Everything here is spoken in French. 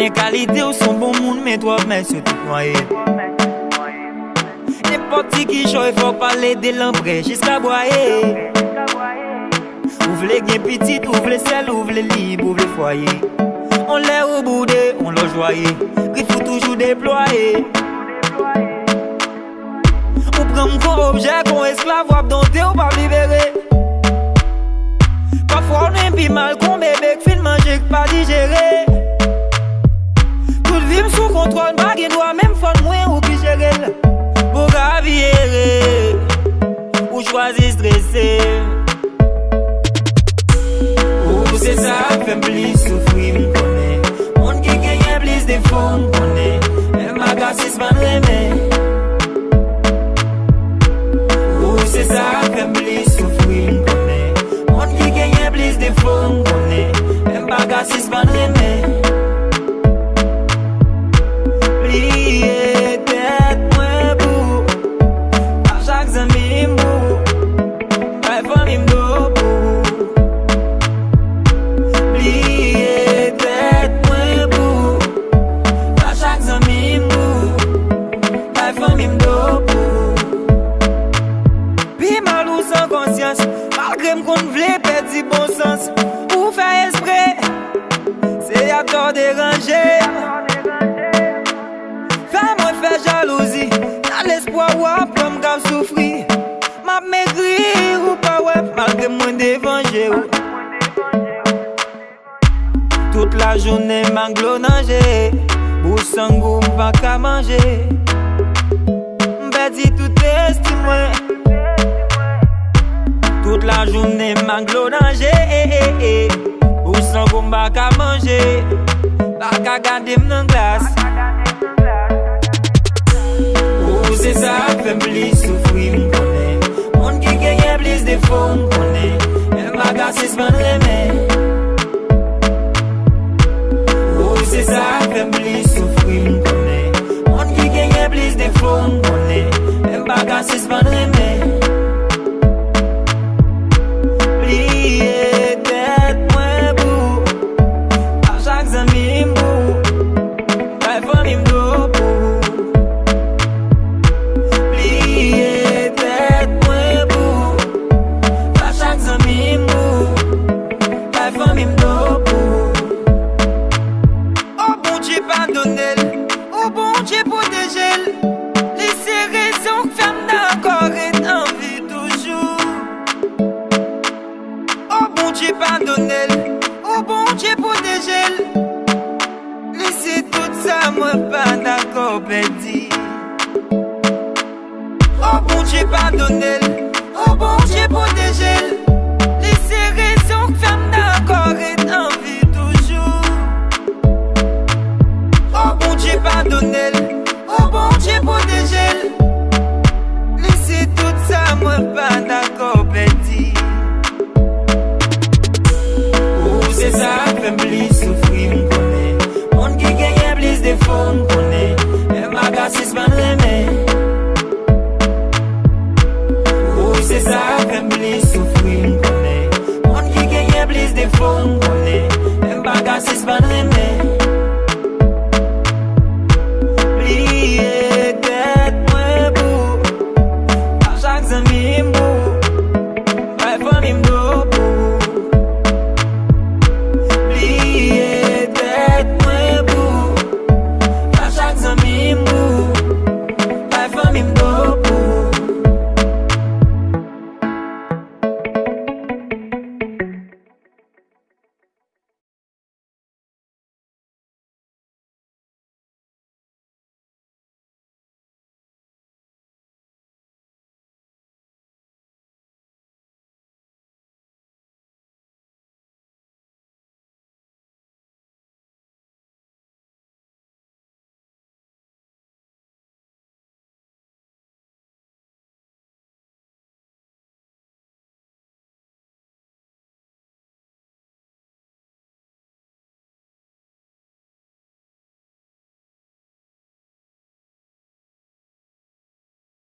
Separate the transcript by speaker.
Speaker 1: connais qualité ou son bon monde, mais toi, mais c'est tout noyé. N'importe qui chaud, il faut parler de l'embré jusqu'à boyer. Ouvre les gains petites, ouvre les selles, ouvre les libres, ouvre les foyers. On l'air au boudé, on l'a joyé. Il faut toujours déployer. On prend mon objet, qu'on esclave, ou dompter, ou pas libérer. Parfois on est plus mal qu'on bébé, que fin manger, que pas digérer. Toute vie sous contrôle, bague doit même faire moins ou qui gérer. Pour gravir, ou choisir stresser. Ou c'est ça, fait plus souffrir, m'connais. Monde qui gagne plus de fonds, m'connais. Un magasin, pas remède. Ou c'est ça, fait plus souffrir, m'connais. Monde qui gagne plus de fonds, m'connais. Un magasin, pas remède. Plier tête, moins beau. À chaque zami, m'bou. Pas famille, m'dou. Malgré qu'on vle perdre bon sens, ou faire esprit, c'est à tort déranger. Fais-moi faire jalousie, dans l'espoir ou à plomb grave souffrir. M'a maigri ou pas ouais, malgré moi dévanger. Toute la journée m'anglo nager, boussangou m'pas qu'à manger. M'perdit tout estimé. Toute la journée, m'anglo danger. Ou sans combat qu'à manger. Pas qu'à garder m'en glace. Ou c'est ça, fait plus souffrir, m'connais. Monde qui gagne plus de fonds, m'connais. Un magasin, c'est pas remède. Ou c'est ça, fait plus souffrir, m'connais. Monde qui gagne plus de fonds, m'connais. Un magasin, c'est pas remède.
Speaker 2: Oh bon Dieu protège-le. Laissez tout ça, moi pas d'accord pédi. Oh bon Dieu pardonne-le. Oh bon Dieu protège-le. Laissez raison que femme d'accord et en vie toujours. Oh bon Dieu pardonne-le. Oh bon Dieu protège-le. Laissez tout ça, moi pas d'accord pédi. C'est ça, fait plus souffrir, m'connais. Monde qui gagne plus de fonds.